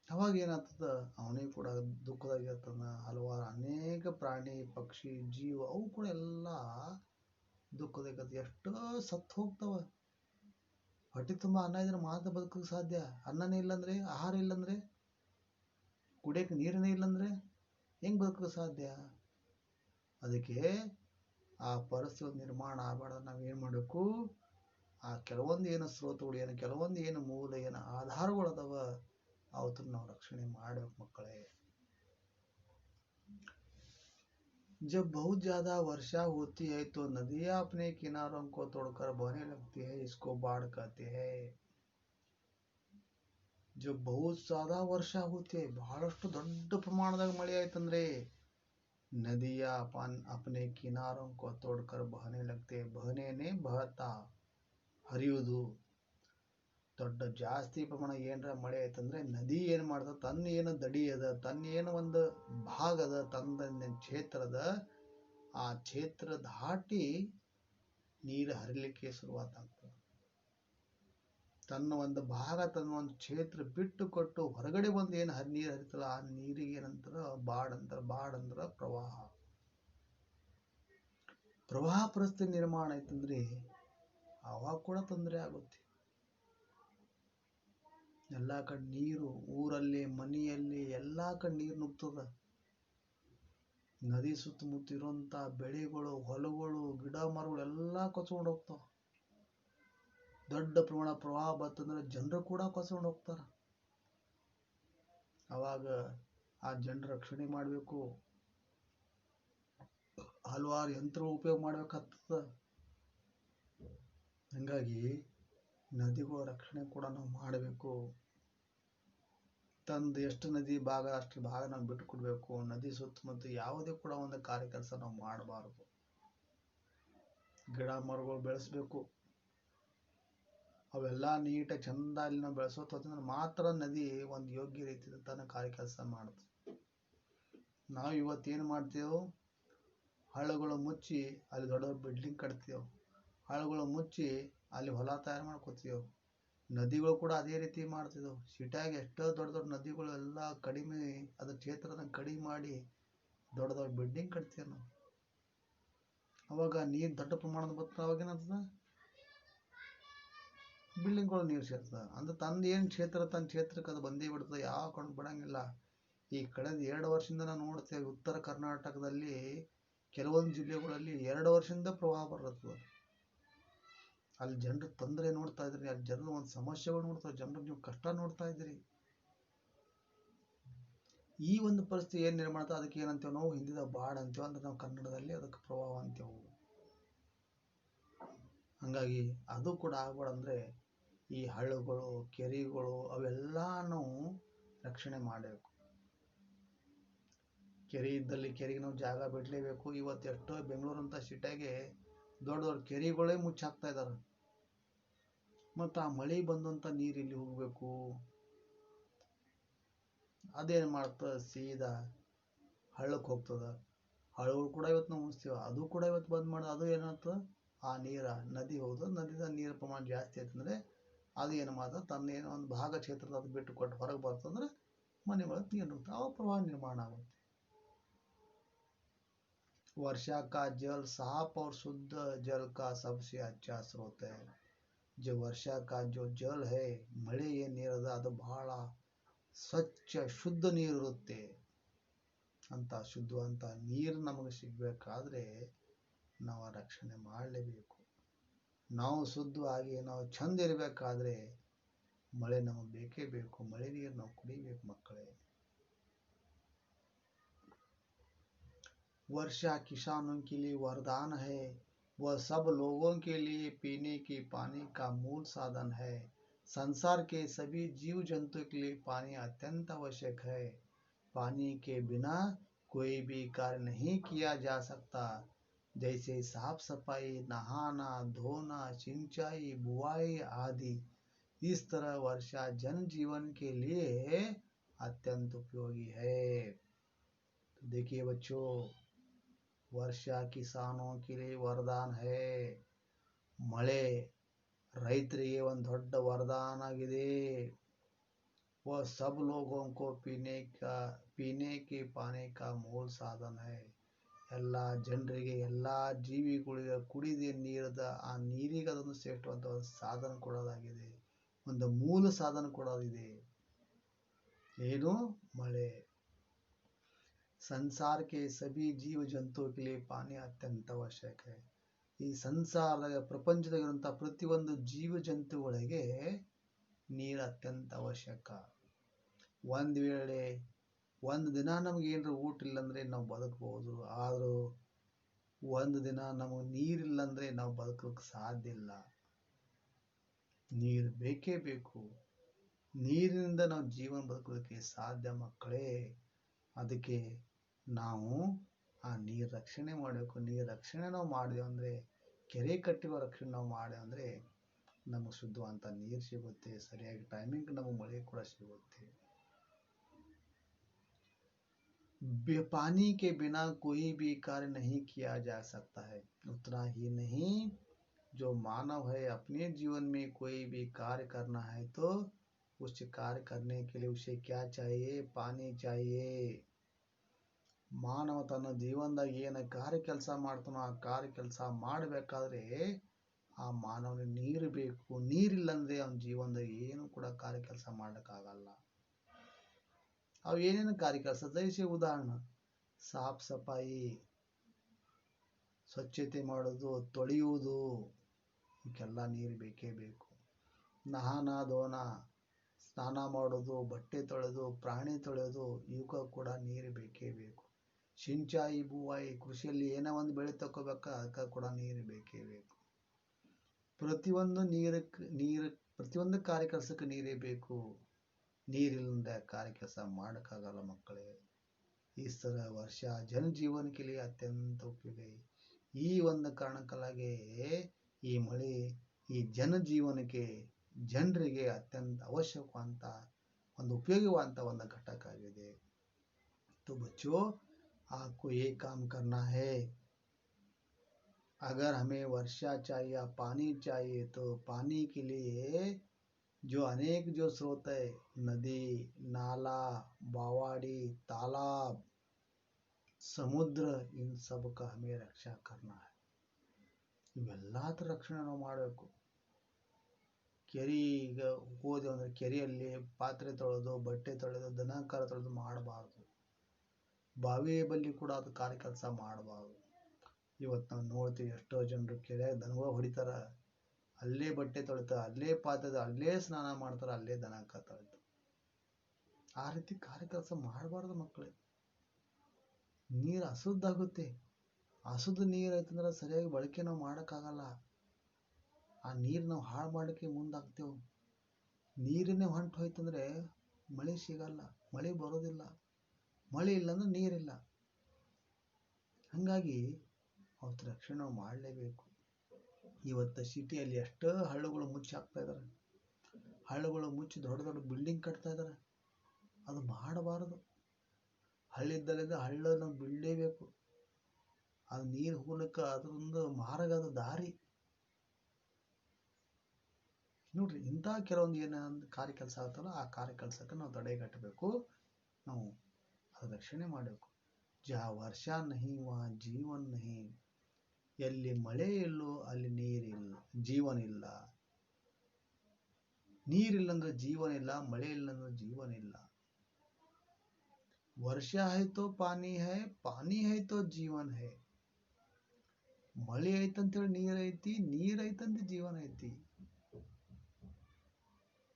ಅವಾಗ ಏನಾಗ್ತದ, ಅವನಿಗೆ ಕೂಡ ದುಃಖದಾಗಿರ್ತಾನ. ಹಲವಾರು ಅನೇಕ ಪ್ರಾಣಿ ಪಕ್ಷಿ ಜೀವ ಅವು ಕೂಡ ಎಲ್ಲ ದುಃಖದಾಗಿರ್ತದೆ. ಎಷ್ಟೋ ಸತ್ತು ಹೋಗ್ತಾವ. ಹೊಟ್ಟೆ ತುಂಬಾ ಅನ್ನ ಇದ್ರೆ ಮಾತ್ರ ಬದುಕೋಕೆ ಸಾಧ್ಯ. ಅನ್ನನೇ ಇಲ್ಲಂದ್ರೆ, ಆಹಾರ ಇಲ್ಲಂದ್ರೆ, ಕುಡಿಯಕ್ಕೆ ನೀರನೇ ಇಲ್ಲಂದ್ರೆ ಹೆಂಗ್ ಬದುಕೋಕೆ ಸಾಧ್ಯ? ಅದಕ್ಕೆ ಆ ಪರಿಸ್ಥಿತಿ ನಿರ್ಮಾಣ ಆಗಬಾರ್ದು. ನಾವೇನ್ ಮಾಡಬೇಕು, ಆ ಕೆಲವೊಂದು ಏನು ಸ್ರೋತಗಳು, ಏನು ಕೆಲವೊಂದು ಏನು ಮೂಲ ಏನು ಆಧಾರಗಳು ಅದಾವ, ಅವತ್ತನ್ನು ನಾವು ರಕ್ಷಣೆ ಮಾಡಬೇಕು ಮಕ್ಕಳೇ. जब बहुत ज्यादा वर्षा होती है तो नदियां अपने किनारों को तोड़कर बहने लगती है. इसको बाढ़ कहते हैं. जब बहुत ज्यादा वर्षा होती है, ಬಹಳಷ್ಟು ದೊಡ್ಡ ಪ್ರಮಾಣದಾಗ ಮಳೆ ಆಯ್ತಂದ್ರೆ ನದಿಯ अपने किनारों को तोड़कर बहने लगते हैं. ಬಹನೆನೇ ಬಹತಾ, ಹರಿಯುವುದು. ದೊಡ್ಡ ಜಾಸ್ತಿ ಪ್ರಮಾಣ ಏನರ ಮಳೆ ಆಯ್ತಂದ್ರೆ ನದಿ ಏನ್ ಮಾಡ್ತದ, ತನ್ನ ಏನು ದಡಿ ಅದ, ತನ್ನ ಏನು ಒಂದು ಭಾಗ ಅದ, ತನ್ನ ಕ್ಷೇತ್ರ ಅದ, ಆ ಕ್ಷೇತ್ರ ದಾಟಿ ನೀರು ಹರಿಲಿಕ್ಕೆ ಶುರುವಾತ ಆಗ್ತದೆ. ತನ್ನ ಒಂದು ಭಾಗ, ತನ್ನ ಒಂದು ಕ್ಷೇತ್ರ ಬಿಟ್ಟು ಕೊಟ್ಟು ಹೊರಗಡೆ ಬಂದು ಏನು ನೀರು ಹರಿತಲ್ಲ, ಆ ನೀರಿಗೆ ಏನಂತಾರ, ಬಾಡ್ ಅಂತಾರ. ಬಾಡ್ ಅಂದ್ರ ಪ್ರವಾಹ. ಪ್ರವಾಹ ಪರಿಸ್ಥಿತಿ ನಿರ್ಮಾಣ ಆಯ್ತಂದ್ರೆ ಅವಾಗ ಕೂಡ ತೊಂದರೆ ಆಗುತ್ತೆ. ಎಲ್ಲಾ ಕಡೆ ನೀರು, ಊರಲ್ಲಿ ಮನೆಯಲ್ಲಿ ಎಲ್ಲಾ ಕಡೆ ನೀರು ನುಗ್ತದ. ನದಿ ಸುತ್ತಮುತ್ತ ಇರುವಂತ ಬೆಳೆಗಳು, ಹೊಲಗಳು, ಗಿಡ ಮರಗಳು ಎಲ್ಲಾ ಕೊಚ್ಕೊಂಡು ಹೋಗ್ತಾವ. ದೊಡ್ಡ ಪ್ರಮಾಣ ಪ್ರವಾಹ ಬರ್ತಂದ್ರೆ ಜನರು ಕೂಡ ಕೊಚ್ಕೊಂಡು ಹೋಗ್ತಾರ. ಅವಾಗ ಆ ಜನರ ರಕ್ಷಣೆ ಮಾಡಬೇಕು. ಹಲವಾರು ಯಂತ್ರ ಉಪಯೋಗ ಮಾಡ್ಬೇಕಾಗ್ತದ. ಹಂಗಾಗಿ ನದಿಗಳ ರಕ್ಷಣೆ ಕೂಡ ನಾವು ಮಾಡಬೇಕು. ತಂದು ಎಷ್ಟು ನದಿ ಭಾಗ ಅಷ್ಟು ಭಾಗ ನಾವು ಬಿಟ್ಟು ಕೊಡ್ಬೇಕು. ನದಿ ಸುತ್ತಮುತ್ತ ಯಾವುದೇ ಕೂಡ ಒಂದು ಕಾರ್ಯ ಕೆಲಸ ನಾವು ಮಾಡಬಾರದು. ಗಿಡ ಮರಗಳು ಬೆಳೆಸ್ಬೇಕು. ಅವೆಲ್ಲ ನೀಟಾಗಿ ಚಂದ ಅಲ್ಲಿ ನಾವು ಬೆಳೆಸೋತಂದ್ರೆ ಮಾತ್ರ ನದಿ ಒಂದು ಯೋಗ್ಯ ರೀತಿಯಿಂದ ತನ್ನ ಕಾರ್ಯ ಕೆಲಸ ಮಾಡುತ್ತೆ. ನಾವು ಇವತ್ತೇನು ಮಾಡ್ತೇವೆ, ಹಳ್ಳಗಳು ಮುಚ್ಚಿ ಅಲ್ಲಿ ದೊಡ್ಡ ದೊಡ್ಡ ಬಿಲ್ಡಿಂಗ್ ಕಟ್ತೇವೆ. ಹಳ್ಳಗಳು ಮುಚ್ಚಿ ಅಲ್ಲಿ ಹೊಲ ತಯಾರು ಮಾಡ್ಕೋತೀವಿ. ನದಿಗಳು ಕೂಡ ಅದೇ ರೀತಿ ಮಾಡ್ತಿದ್ದವು. ಸಿಟಿಯಾಗಿ ಎಷ್ಟೋ ದೊಡ್ಡ ದೊಡ್ಡ ನದಿಗಳು ಎಲ್ಲ ಕಡಿಮೆ, ಅದ್ರ ಕ್ಷೇತ್ರನ ಕಡಿಮೆ ಮಾಡಿ ದೊಡ್ಡ ದೊಡ್ಡ ಬಿಲ್ಡಿಂಗ್ ಕಟ್ತೀವಿ ನಾವು. ಅವಾಗ ನೀರು ದೊಡ್ಡ ಪ್ರಮಾಣದ ಬರ್ತದೆ. ಅವಾಗ ಏನಾಗ್ತದ, ಬಿಲ್ಡಿಂಗ್ಗಳು ನೀರು ಸೇರ್ತದ. ಅಂದ್ರೆ ತಂದು ಏನು ಕ್ಷೇತ್ರ, ತನ್ನ ಕ್ಷೇತ್ರಕ್ಕೆ ಅದು ಬಂದೇ ಬಿಡ್ತದೆ. ಯಾವ ಕಡೆ ಬಿಡಂಗಿಲ್ಲ. ಈ ಕಳೆದ 2 ವರ್ಷದಿಂದ ನಾವು ನೋಡ್ತೇವೆ, ಉತ್ತರ ಕರ್ನಾಟಕದಲ್ಲಿ ಕೆಲವೊಂದು ಜಿಲ್ಲೆಗಳಲ್ಲಿ 2 ವರ್ಷದಿಂದ ಪ್ರವಾಹ ಬರ್ತದೆ. ಅಲ್ಲಿ ಜನರು ತೊಂದರೆ ನೋಡ್ತಾ ಇದ್ರಿ, ಅಲ್ಲಿ ಜನರು ಒಂದು ಸಮಸ್ಯೆಗಳು ನೋಡ್ತಾ, ಜನರು ನೀವು ಕಷ್ಟ ನೋಡ್ತಾ ಇದ್ರಿ. ಈ ಒಂದು ಪರಿಸ್ಥಿತಿ ಏನ್ ನಿರ್ಮಾಣ, ಅದಕ್ಕೆ ಏನಂತೇವೆ ನಾವು, ಹಿಂದಿದ ಬಾಡ್ ಅಂತೇವೆ. ಅಂದ್ರೆ ನಾವು ಕನ್ನಡದಲ್ಲಿ ಅದಕ್ಕೆ ಪ್ರವಾಹ ಅಂತೇವೆ. ಹಂಗಾಗಿ ಅದು ಕೂಡ ಆಗ್ಬಾರ್ದಂದ್ರೆ ಈ ಹಳ್ಳಗಳು ಕೆರೆಗಳು ಅವೆಲ್ಲ ನಾವು ರಕ್ಷಣೆ ಮಾಡಬೇಕು. ಕೆರೆ ಇದ್ದಲ್ಲಿ ಕೆರೆಗೆ ನಾವು ಜಾಗ ಬಿಡಲೇಬೇಕು. ಇವತ್ತು ಎಷ್ಟೋ ಬೆಂಗಳೂರಂತ ಸಿಟಿಯಾಗೆ ದೊಡ್ಡ ದೊಡ್ಡ ಕೆರೆಗಳೇ ಮುಚ್ಚಾಕ್ತಾ ಇದ್ದಾರೆ. ಮತ್ತು ಆ ಮಳೆ ಬಂದಂಥ ನೀರು ಇಲ್ಲಿ ಹೋಗಬೇಕು, ಅದೇನು ಮಾಡ್ತದೆ ಸೀದಾ ಹಳ್ಳಕ್ಕೆ ಹೋಗ್ತದೆ. ಹಳ್ಳಗಳು ಕೂಡ ಇವತ್ತು ನಾವು ಮುಗಿಸ್ತೀವಿ, ಅದು ಕೂಡ ಇವತ್ತು ಬಂದ್ ಮಾಡೋದು. ಅದು ಏನಾಗ್ತದೆ, ಆ ನೀರ ನದಿ ಹೋಗೋದು, ನದಿದ ನೀರು ಪ್ರಮಾಣ ಜಾಸ್ತಿ ಆಯ್ತಂದ್ರೆ ಅದು ಏನು ಮಾಡ್ತದೆ, ತನ್ನ ಏನೋ ಒಂದು ಭಾಗ ಕ್ಷೇತ್ರದ ಅದು ಬಿಟ್ಟು ಕೊಟ್ಟು ಹೊರಗೆ ಬರ್ತಂದ್ರೆ ಮನೆಗಳಿಗೆ ನೀರು ಹೋಗ್ತದೆ, ಅವ ಪ್ರವಾಹ ನಿರ್ಮಾಣ ಆಗುತ್ತೆ. वर्षा का जल साफ और शुद्ध जल का सबसे अच्छा स्रोत है. जो वर्षा का जो जल है, ಮಳೆ ಏನು ನೀರದ ಅದು ಬಹಳ ಸ್ವಚ್ಛ ಶುದ್ಧ ನೀರು ಇರುತ್ತೆ. ಅಂತ ಶುದ್ಧವಂತ ನೀರು ನಮಗೆ ಸಿಗಬೇಕಾದ್ರೆ ನಾವು ರಕ್ಷಣೆ ಮಾಡಲೇಬೇಕು. ನಾವು ಶುದ್ಧವಾಗಿ ನಾವು ಚಂದ ಇರಬೇಕಾದ್ರೆ ಮಳೆ ನಮಗೆ ಬೇಕೇ ಬೇಕು. ಮಳೆ ನೀರು ನಾವು ಕುಡಿಬೇಕು ಮಕ್ಕಳೇ. वर्षा किसानों के लिए वरदान है, वह सब लोगों के लिए पीने के पानी का मूल साधन है. संसार के सभी जीव जंतु के लिए पानी अत्यंत आवश्यक है. पानी के बिना कोई भी कार्य नहीं किया जा सकता. जैसे साफ सफाई, नहाना, धोना, सिंचाई, बुआई आदि, इस तरह वर्षा जन जीवन के लिए अत्यंत उपयोगी है. तो देखिए बच्चों, वर्षा किसानों के लिए वरदान है. ಮಳೆ ರೈತರಿಗೆ ಒಂದು ದೊಡ್ಡ ವರದಾನ ಆಗಿದೆ. वह सब लोगों को पीने के पानी का मूल साधन है. ಎಲ್ಲ ಜನರಿಗೆ, ಎಲ್ಲ ಜೀವಿಗಳಿಗೆ ಕುಡಿದ ನೀರದ ಆ ನೀರಿಗೆ ಅದೊಂದು ಶ್ರೇಷ್ಠವಾದ ಸಾಧನ ಕೊಡೋದಾಗಿದೆ, ಒಂದು ಮೂಲ ಸಾಧನ ಕೊಡೋದಿದೆ. ಏನು? ಮಳೆ. संसार के सभी जीव जंतुओं के लिए पानी अत्यंत आवश्यक है. ಈ ಸಂಸಾರದಾಗ ಪ್ರಪಂಚದಾಗಿರುವಂಥ ಪ್ರತಿಯೊಂದು ಜೀವ ಜಂತುಗಳಿಗೆ ನೀರು ಅತ್ಯಂತ ಅವಶ್ಯಕ. ಒಂದು ವೇಳೆ ಒಂದು ದಿನ ನಮ್ಗೆ ಏನಾರ ಊಟ ಇಲ್ಲಂದ್ರೆ ನಾವು ಬದುಕಬಹುದು, ಆದರೂ ಒಂದು ದಿನ ನಮಗೆ ನೀರಿಲ್ಲಂದ್ರೆ ನಾವು ಬದುಕಲಿಕ್ಕೆ ಸಾಧ್ಯ ಇಲ್ಲ. ನೀರು ಬೇಕೇ ಬೇಕು. ನೀರಿನಿಂದ ನಾವು ಜೀವನ ಬದುಕೋದಕ್ಕೆ ಸಾಧ್ಯ ಮಕ್ಕಳೇ. ಅದಕ್ಕೆ ನಾವು ಆ ನೀರು ರಕ್ಷಣೆ ಮಾಡಬೇಕು. ನೀರು ರಕ್ಷಣೆ ನಾವು ಮಾಡಿದೆವು ಅಂದರೆ, ಕೆರೆ ಕಟ್ಟುವ ರಕ್ಷಣೆ ನಾವು ಮಾಡಿದೆವು ಅಂದರೆ ನಮಗೆ ಶುದ್ಧವಂತ ನೀರು ಸಿಗುತ್ತೆ. ಸರಿಯಾಗಿ ಟೈಮಿಂಗ್ ನಮಗೆ ಮಳೆ ಕೂಡ ಸಿಗುತ್ತೆ. पानी के बिना कोई भी कार्य नहीं किया जा सकता है. उतना ही नहीं, जो मानव है अपने जीवन में कोई भी कार्य करना है तो उस कार्य करने के लिए उसे क्या चाहिए? पानी चाहिए. ಮಾನವ ತನ್ನ ಜೀವನದಾಗ ಏನು ಕಾರ್ಯ ಕೆಲಸ ಮಾಡ್ತಾನೋ ಆ ಕಾರ್ಯ ಕೆಲಸ ಮಾಡಬೇಕಾದ್ರೆ ಆ ಮಾನವನಿಗೆ ನೀರು ಬೇಕು. ನೀರಿಲ್ಲಂದ್ರೆ ಅವನ ಜೀವನದಾಗ ಏನು ಕೂಡ ಕಾರ್ಯ ಕೆಲಸ ಮಾಡೋಕ್ಕಾಗಲ್ಲ. ಅವು ಏನೇನು ಕಾರ್ಯ ಕೆಲಸ ಜೈಸೆ ಉದಾಹರಣೆ, ಸಾಫ್ ಸಫಾಯಿ, ಸ್ವಚ್ಛತೆ ಮಾಡೋದು, ತೊಳೆಯುವುದು, ಇವಕ್ಕೆಲ್ಲ ನೀರು ಬೇಕೇ ಬೇಕು. ನಹಾನ ಧೋನ, ಸ್ನಾನ ಮಾಡೋದು, ಬಟ್ಟೆ ತೊಳೆದು, ಪ್ರಾಣಿ ತೊಳೆಯೋದು, ಇವಕ್ಕೆ ಕೂಡ ನೀರು ಬೇಕೇ ಬೇಕು. ಸಿಂಚಾಯಿ ಬುವಾಯಿ, ಕೃಷಿಯಲ್ಲಿ ಏನೋ ಒಂದು ಬೆಳೆ ತಗೋಬೇಕ, ಅದಕ್ಕೆ ಕೂಡ ನೀರು ಬೇಕೇ ಬೇಕು. ಪ್ರತಿಯೊಂದು ಕಾರ್ಯ ಕೆಲಸಕ್ಕೆ ನೀರೇ ಬೇಕು. ನೀರಿಲ್ಲದ ಕಾರ್ಯ ಕೆಲಸ ಮಾಡೋಕ್ಕಾಗಲ್ಲ ಮಕ್ಕಳೇ. ಈ ಥರ ವರ್ಷ ಜನಜೀವನ के लिए ಅತ್ಯಂತ ಉಪಯೋಗ. ಈ ಒಂದು ಕಾರಣಕ್ಕಾಗಿ ಈ ಮಳೆ ಈ ಜನಜೀವನಕ್ಕೆ, ಜನರಿಗೆ ಅತ್ಯಂತ ಅವಶ್ಯಕವಾದಂಥ ಒಂದು ಉಪಯೋಗವಾದಂಥ ಒಂದು ಘಟಕ ಆಗಿದೆ. तो बच्चों, आपको ये काम करना है. अगर हमें वर्षा चाहिए या पानी चाहिए तो पानी के लिए जो अनेक जो स्रोत है, नदी, नाला, बावाड़ी, तालाब, समुद्र, इन सब का हमें रक्षा करना है. ಇವೆಲ್ಲದರ ರಕ್ಷಣೆ ನಾವು ಮಾಡಬೇಕು. ಕೆರೆಗೆ ಹೋದೆವು ಅಂದರೆ ಕೆರೆಯಲ್ಲಿ ಪಾತ್ರೆ ತೊಳೆದು, ಬಟ್ಟೆ ತೊಳೆದು, ದನ ಕರ ತೊಳೆದು ಮಾಡಬಾರ್ದು. ಬಾವಿ ಬಲ್ಲಿ ಕೂಡ ಅದು ಕಾರ್ಯ ಕೆಲಸ ಮಾಡಬಾರ್ದು. ಇವತ್ತು ನಾವು ನೋಡ್ತೀವಿ ಎಷ್ಟೋ ಜನರು ಕೆರೆಯಾಗ ದನಗಳು ಹೊಡಿತಾರೆ, ಅಲ್ಲೇ ಬಟ್ಟೆ ತೊಳಿತಾರೆ, ಅಲ್ಲೇ ಪಾತ್ರೆ, ಅಲ್ಲೇ ಸ್ನಾನ ಮಾಡ್ತಾರೆ, ಅಲ್ಲೇ ದನ ಕರ ತೊಳಿತಾರೆ. ಆ ರೀತಿ ಕಾರ್ಯ ಕೆಲಸ ಮಾಡಬಾರ್ದು ಮಕ್ಕಳೇ. ನೀರು ಅಶುದ್ಧ ಆಗುತ್ತೆ. ಅಶುದ್ಧ ನೀರು ಆಯ್ತಂದ್ರೆ ಸರಿಯಾಗಿ ಬಳಕೆ ನಾವು ಮಾಡೋಕ್ಕಾಗಲ್ಲ. ಆ ನೀರು ನಾವು ಹಾಳು ಮಾಡಲಿಕ್ಕೆ ಮುಂದಾಗ್ತೇವೆ. ನೀರನ್ನೇ ಹೊಂಟು ಹೋಯ್ತಂದ್ರೆ ಮಳೆ ಸಿಗಲ್ಲ, ಮಳೆ ಬರೋದಿಲ್ಲ, ಮಳೆ ಇಲ್ಲ ಅಂದ್ರೆ ನೀರಿಲ್ಲ. ಹಾಗಾಗಿ ಅವತ್ತು ರಕ್ಷಣೆ ನಾವು ಮಾಡಲೇಬೇಕು. ಇವತ್ತು ಸಿಟಿಯಲ್ಲಿ ಎಷ್ಟೋ ಹಳ್ಳಗಳು ಮುಚ್ಚಿ ಹಾಕ್ತಾ ಇದ್ದಾರೆ, ಹಳ್ಳಗಳು ಮುಚ್ಚಿ ದೊಡ್ಡ ದೊಡ್ಡ ಬಿಲ್ಡಿಂಗ್ ಕಟ್ತಾ ಇದ್ದಾರೆ. ಅದು ಮಾಡಬಾರದು. ಹಳ್ಳಿದ್ದಲ್ಲಿದ್ದ ಹಳ್ಳನ ಬಿಡಲೇಬೇಕು. ಅದು ನೀರು ಹೋಗ್ಲಿಕ್ಕೆ ಅದರೊಂದು ಮಾರ್ಗದ ದಾರಿ ನೋಡ್ರಿ. ಇಂಥ ಕೆಲವೊಂದು ಏನೊಂದು ಕಾರ್ಯ ಕೆಲಸ ಆಗ್ತಲ್ಲ, ಆ ಕಾರ್ಯ ಕೆಲಸಕ್ಕೆ ನಾವು ತಡೆಗಟ್ಟಬೇಕು, ನಾವು ಅದು ರಕ್ಷಣೆ ಮಾಡಬೇಕು. ವರ್ಷ ನಹಿ ವಾ ಜೀವನ್ ನಹಿ, ಎಲ್ಲಿ ಮಳೆ ಇಲ್ಲೋ ಅಲ್ಲಿ ನೀರಿಲ್ಲ, ಜೀವನ ಇಲ್ಲ. ನೀರಿಲ್ಲಂದ್ರೆ ಜೀವನ ಇಲ್ಲ, ಮಳೆ ಇಲ್ಲಂದ್ರೆ ಜೀವನ ಇಲ್ಲ. ವರ್ಷ है तो पानी है, पानी है तो जीवन है. ಮಳೆ ಐತಂತೇಳಿ ನೀರ್ ಐತಿ, ನೀರ್ ಐತಂತ ಜೀವನ ಐತಿ.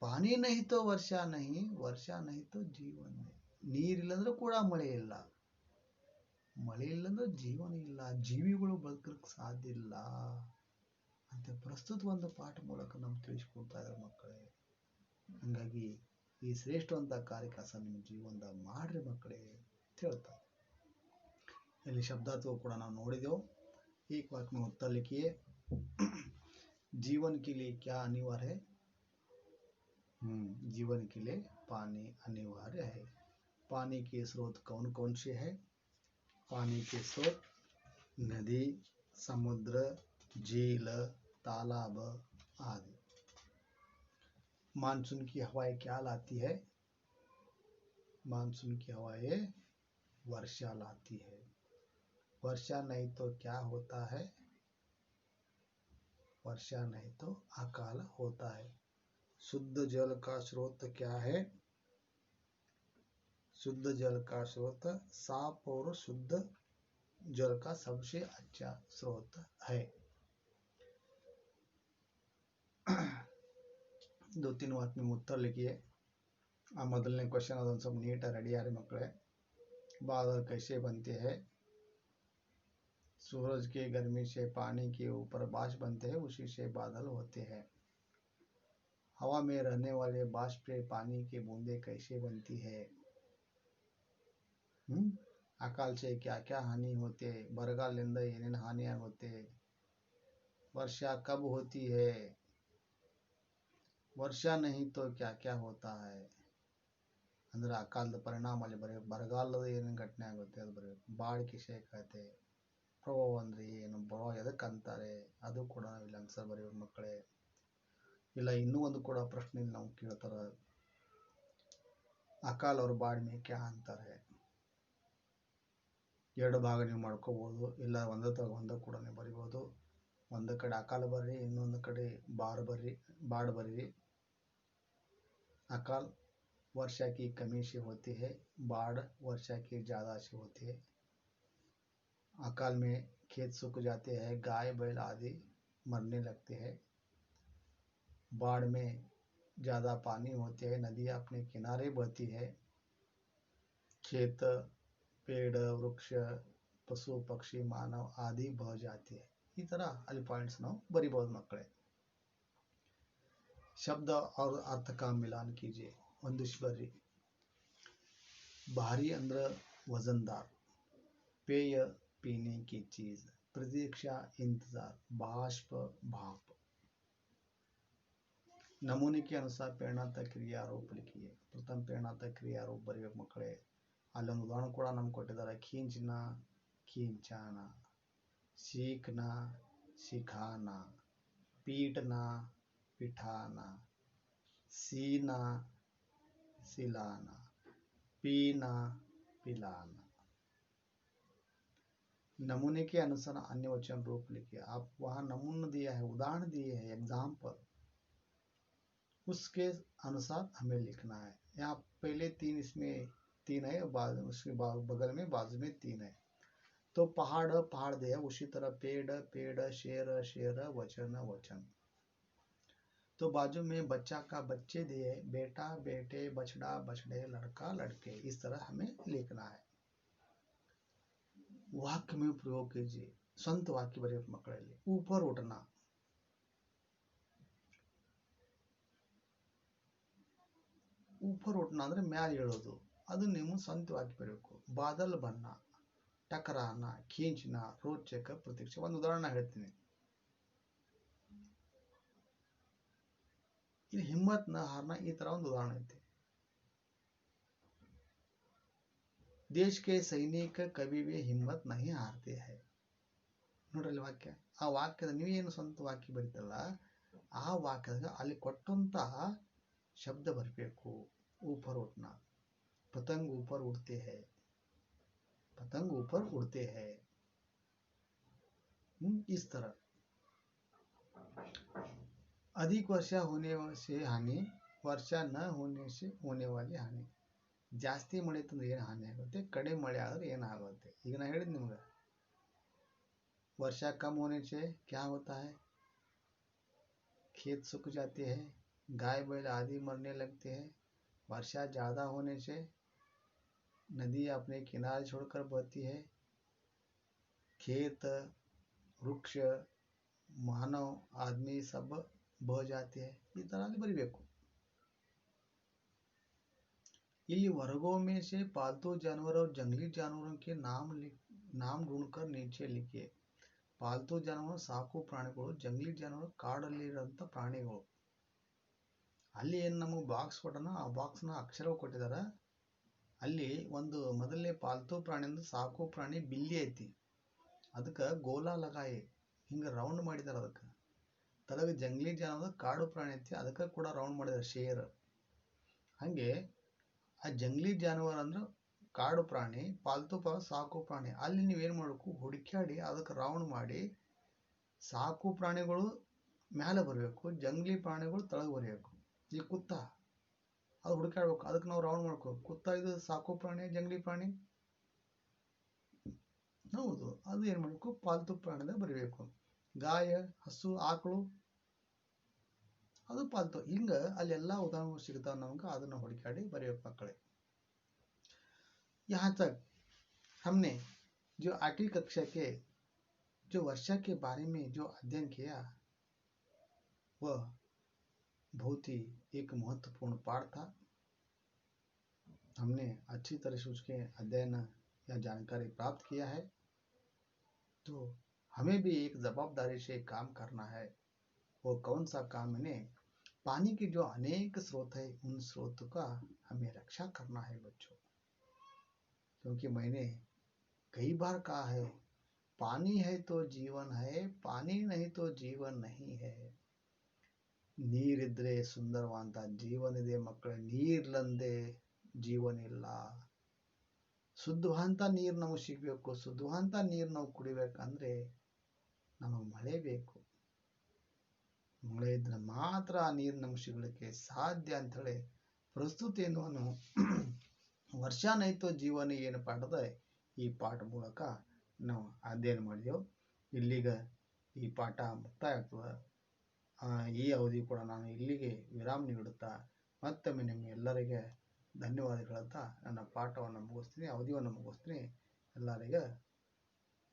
ಪಾನಿ ನಹಿ ತೋ ವರ್ಷ ನಹಿ, ವರ್ಷ ನಹಿ ತೋ ಜೀವನ ನಹಿ. ನೀರಿಲ್ಲಂದ್ರೆ ಕೂಡ ಮಳೆ ಇಲ್ಲ, ಮಳೆ ಇಲ್ಲಂದ್ರೆ ಜೀವನ ಇಲ್ಲ, ಜೀವಿಗಳು ಬದುಕಲಿಕ್ಕೆ ಸಾಧ್ಯ ಇಲ್ಲ ಅಂತ ಪ್ರಸ್ತುತ ಒಂದು ಪಾಠ ಮೂಲಕ ನಮ್ಗೆ ತಿಳಿಸ್ಕೊಡ್ತಾ ಇದ್ದಾರೆ ಮಕ್ಕಳೇ. ಹಂಗಾಗಿ ಈ ಶ್ರೇಷ್ಠವಂತ ಕಾರ್ಯ ಕೆಲಸ ನಿಮ್ಮ ಜೀವನದಾಗ ಮಾಡ್ರಿ ಮಕ್ಕಳೇ ಅಂತ ಹೇಳ್ತಾರೆ. ಇಲ್ಲಿ ಶಬ್ದಾರ್ಥವು ಕೂಡ ನಾವು ನೋಡಿದೆವು. एक वाक्य में उत्तर लिखिए, जीवन के लिए क्या अनिवार्य है? जीवन के लिए पानी अनिवार्य है. पानी के स्रोत कौन कौन से है? पानी के स्रोत नदी, समुद्र, झील, तालाब आदि. मानसून की हवाएं क्या लाती है? मानसून की हवाएं वर्षा लाती है. वर्षा नहीं तो क्या होता है? वर्षा नहीं तो अकाल होता है. शुद्ध जल का स्रोत क्या है? शुद्ध जल का स्रोत साफ और शुद्ध जल का सबसे अच्छा स्रोत है. 2-3 वाक्य में उत्तर लिखिए. आ ಮೊದಲನೇ ಕ್ವೆಶ್ಚನ್ ಅದೊಂದು ಸ್ವಲ್ಪ ನೀಟಾಗಿ ರೆಡಿ ಆರಿ ಮಕ್ಕಳೇ. बादल कैसे बनते हैं? सूरज की गर्मी से पानी के ऊपर बाष्प बनते हैं, उसी से बादल होते हैं. हवा में रहने वाले बाष्प से पानी की बूंदें कैसे बनती है? अकाल से क्या क्या हानि होते? ಬರಗಾಲದಿಂದ ಏನೇನು ಹಾನಿ ಆಗುತ್ತೆ? वर्षा कब होती है? वर्षा नहीं तो क्या क्या होता है? ಅಂದ್ರೆ ಅಕಾಲದ ಪರಿಣಾಮ ಅಲ್ಲಿ ಬರಬೇಕು. ಬರಗಾಲದ ಏನೇನು ಘಟನೆ ಆಗುತ್ತೆ ಅದು ಬರಬೇಕು. ಬಾढ़ किसे कहते हैं? ಪ್ರವಾಹ ಅಂದ್ರೆ ಏನು? ಪ್ರವಾಹ ಎದಕ್ಕೆ ಅಂತಾರೆ? ಅದು ಕೂಡ ನಾವು ಇಲ್ಲಿ ಆನ್ಸರ್ ಬರೀಬೇಕು ಮಕ್ಕಳೇ. ಇಲ್ಲ ಇನ್ನೂ ಒಂದು ಕೂಡ ಪ್ರಶ್ನೆ ನಾವು ಕೇಳ್ತಾರೆ, ಅಕಾಲ್ और बाढ़ में क्या अंतर है? ಎರಡು ಭಾಗ ನೀವು ಮಾಡ್ಕೋಬಹುದು, ಇಲ್ಲ ಒಂದ ಕೂಡ ನೀವು ಬರಿಬಹುದು. ಒಂದು ಕಡೆ ಅಕಾಲ ಬರ್ರಿ, ಇನ್ನೊಂದು ಕಡೆ बाढ़ ಬರ್ರಿ. अकाल वर्षा की कमी से होती है, बाढ़ वर्षा की ज़्यादा से होती है. अकाल में खेत सूख जाते हैं, गाय बैल आदि मरने लगते हैं. बाढ़ में ज़्यादा पानी होते हैं, नदियाँ अपने किनारे बहती है. खेत, पेड़, वृक्ष, पशु पक्षी, मानव आदि बह जाते हैं. ಈ ಥರ ಅಲ್ಲಿ ಪಾಯಿಂಟ್ಸ್ ನಾವು ಬರಿಬಹುದು ಮಕ್ಕಳೇ. शब्द और अर्थ का मिलान कीजिए. ಒಂದಿಷ್ಟು ಬರ್ರಿ. भारी अंदर वजनदार, पेय पीने की चीज, प्रतीक्षा इंतजार, बाष्प भाप. नमूने के अनुसार प्रेरणात्मक क्रिया रूप लिखिए. प्रथम प्रेरणात्मक क्रिया रूप ಬರಬೇಕು ಮಕ್ಕಳೇ. ಅಲ್ಲೊಂದು ಉದಾಹರಣೆ ಕೂಡ ನಮ್ಗೆ ಕೊಟ್ಟಿದ್ದಾರೆ. खींचना, खींचाना, सीखना, सिखाना, पीटना, पिठाना, सीना, सिलाना, पीना, पिलाना. नमूने के अनुसार अन्य वचन रूप लिखिए. आप वहाँ नमूना दिया है, उदाहरण दिए हैं, एग्जाम्पल, उसके अनुसार हमें लिखना है. यहाँ पहले तीन, इसमें 3 है, उसके बगल में बाजू में 3 है. तो पहाड़ पहाड़ दिया, उसी तरह पेड़ पेड़, शेर शेर, वचन वचन. तो बाजू में बच्चा का बच्चे दिए, बेटा बेटे, बछड़ा बछड़े, लड़का लड़के. इस तरह हमें लिखना है. वाक्य में प्रयोग कीजिए. स्ವಂತ ವಾಕ್ಯ ಬರೆಯಬೇಕು ಮಕ್ಕಳಲ್ಲಿ. ऊपर उठना, ऊपर उठना ಅಂದರೆ ಮ್ಯಾಲೆ ಹೇಳೋದು, ಅದು ನೀವು ಸ್ವಂತವಾಗಿ ಬರಬೇಕು. ಬಾದಲ್ ಬನ್ನ, ಟಕರಾನ, ಖೀಂಚನ, ರೋಚಕ, ಪ್ರತೀಕ್ಷೆ. ಒಂದು ಉದಾಹರಣೆ ಹೇಳ್ತೀನಿ. ಇದು ಹಿಮ್ಮತ್ ನ ಹಾರನ, ಈ ತರ ಒಂದು ಉದಾಹರಣೆ ಐತಿ. ದೇಶ ಕೆ ಸೈನಿಕ ಕभी भी हिम्मत नहीं हारते हैं. ನೋಡ್ರಲ್ಲಿ ವಾಕ್ಯ. ಆ ವಾಕ್ಯದ ನೀವೇನು ಸ್ವಂತ ವಾಕ್ಯ ಬರೀತಲ್ಲ, ಆ ವಾಕ್ಯದಾಗ ಅಲ್ಲಿ ಕೊಟ್ಟಂತ ಶಬ್ದ ಬರಬೇಕು. ऊपर उठना, पतंग ऊपर उड़ते हैं, पतंग ऊपर उड़ते हैं. इस तरह अधिक वर्षा होने से हानि, वर्षा न होने से होने वाली हानि. ಜಾಸ್ತಿ ಮಳೆ ತಂದ್ರೆ ಏನು ಹಾನಿ ಆಗುತ್ತೆ, ಕಡಿಮೆ ಮಳೆ ಆದ್ರೆ ಏನಾಗುತ್ತೆ. ಈಗ ನಾ ಹೇಳಿದ್ ನಿಮ್ಗೆ, वर्षा कम होने से क्या होता है, खेत सूख जाते हैं, गाय बैल आदि मरने लगते हैं. वर्षा ज़्यादा होने से नदी अपने किनारे छोड़कर बहती है. खेत, वृक्ष, मानव, आदमी सब बह जाते हैं. ಈ ತರ ಬರಿಬೇಕು. ಇಲ್ಲಿ वर्गों में से पालतू जानवर और जंगली जानवरों के नाम ढूंढकर नीचे लिखिए. ಪಾಲ್ತು ಜಾನುವಾರು ಸಾಕು ಪ್ರಾಣಿಗಳು, ಜಂಗಲಿ ಜಾನುವಾರು ಕಾಡಲ್ಲಿರೋಂಥ ಪ್ರಾಣಿಗಳು. ಅಲ್ಲಿ ಏನು ನಮಗೆ ಬಾಕ್ಸ್ ಕೊಟ್ಟನ, ಆ ಬಾಕ್ಸ್ನ ಅಕ್ಷರಗಳು ಕೊಟ್ಟಿದ್ದಾರೆ. ಅಲ್ಲಿ ಒಂದು ಮೊದಲನೇ ಪಾಲ್ತು ಪ್ರಾಣಿ ಅಂದ್ರೆ ಸಾಕು ಪ್ರಾಣಿ ಬಿಲ್ಲಿ ಐತಿ, ಅದಕ್ಕೆ ಗೋಲಾ ಲಗಾಯಿ ಹಿಂಗೆ ರೌಂಡ್ ಮಾಡಿದಾರೆ. ಅದಕ್ಕೆ ತಳಗ ಜಂಗಲಿ ಜಾನುವಾರು ಕಾಡು ಪ್ರಾಣಿ ಐತಿ, ಅದಕ್ಕೆ ಕೂಡ ರೌಂಡ್ ಮಾಡಿದಾರೆ ಶೇರ್. ಹಾಗೆ ಆ ಜಂಗಲಿ ಜಾನುವಾರು ಅಂದ್ರೆ ಕಾಡು ಪ್ರಾಣಿ, ಪಾಲ್ತು ಸಾಕು ಪ್ರಾಣಿ. ಅಲ್ಲಿ ನೀವೇನು ಮಾಡಬೇಕು, ಹುಡುಕ್ಯಾಡಿ ಅದಕ್ಕೆ ರೌಂಡ್ ಮಾಡಿ ಸಾಕು ಪ್ರಾಣಿಗಳು ಮೇಲೆ ಬರಬೇಕು, ಜಂಗಲಿ ಪ್ರಾಣಿಗಳು ತಳಗೆ ಬರಬೇಕು. ಈ ಕುತ್ತ ಅದು ಹುಡುಕಾಡ್ಬೇಕು, ಅದಕ್ಕೆ ನಾವು ರೌಂಡ್ ಮಾಡ್ಕೋಬೇಕು. ಕುತ್ತ ಇದು ಸಾಕು ಪ್ರಾಣಿ, ಜಂಗಲಿ ಪ್ರಾಣಿ ಹೌದು, ಅದು ಏನು ಮಾಡಬೇಕು, ಪಾಲ್ತು ಪ್ರಾಣಿದಾಗ ಬರಬೇಕು. ಗಾಯ, ಹಸು, ಆಕಳು ಅದು ಪಾಲ್ತು. ಹಿಂಗೆ ಅಲ್ಲೆಲ್ಲ ಉದಾಹರಣೆಗಳು ಸಿಗ್ತಾವೆ ನಮ್ಗೆ, ಅದನ್ನು ಹುಡುಕಾಡಿ ಬರೆಯಬೇಕು ಮಕ್ಕಳೇ. यहाँ तक हमने जो 8वीं कक्षा के जो वर्षा के बारे में जो अध्ययन किया, वह बहुत ही एक महत्वपूर्ण पाठ था. हमने अच्छी तरह से उसके अध्ययन या जानकारी प्राप्त किया है. तो हमें भी एक जवाबदारी से काम करना है. वो कौन सा काम है, पानी के जो अनेक स्रोत है, उन स्रोतों का हमें रक्षा करना है बच्चों. क्योंकि मैंने कई बार कहा है, पानी है तो जीवन है, पानी नहीं तो जीवन नहीं है. ನೀರಿದ್ರೆ ಸುಂದರವಾದ ಜೀವನ ಇದೆ ಮಕ್ಕಳೇ, ನೀರ್ಲಂದೆ ಜೀವನ ಇಲ್ಲ. ಶುದ್ಧವಾದ ನೀರು ನಮಗೆ ಸಿಗಬೇಕು. ಶುದ್ಧವಾದ ನೀರು ನಾವು ಕುಡಿಬೇಕಂದ್ರೆ ನಮಗೆ ಮಳೆ ಬೇಕು. ಮಳೆ ಇದ್ರೆ ಮಾತ್ರ ಆ ನೀರು ನಮಗೆ ಸಿಗಲಿಕ್ಕೆ ಸಾಧ್ಯ ಅಂಥೇಳಿ ಪ್ರಸ್ತುತಿಯನ್ನು ವರ್ಷ ನೈತೋ ಜೀವನ ಏನು ಪಾಠದ ಈ ಪಾಠ ಮೂಲಕ ನಾವು ಅಧ್ಯಯನ ಮಾಡಿದೆವು. ಇಲ್ಲಿಗ ಈ ಪಾಠ ಮುಕ್ತಾಯ ಆಗ್ತದೆ. ಈ ಅವಧಿ ಕೂಡ ನಾನು ಇಲ್ಲಿಗೆ ವಿರಾಮ ನೀಡುತ್ತಾ ಮತ್ತೊಮ್ಮೆ ನಿಮ್ಮೆಲ್ಲರಿಗೆ ಧನ್ಯವಾದಗಳಂತ ನನ್ನ ಪಾಠವನ್ನು ಮುಗಿಸ್ತೀನಿ, ಅವಧಿಯನ್ನು ಮುಗಿಸ್ತೀನಿ. ಎಲ್ಲರಿಗೆ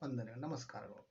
ವಂದನೆಗಳು, ನಮಸ್ಕಾರಗಳು.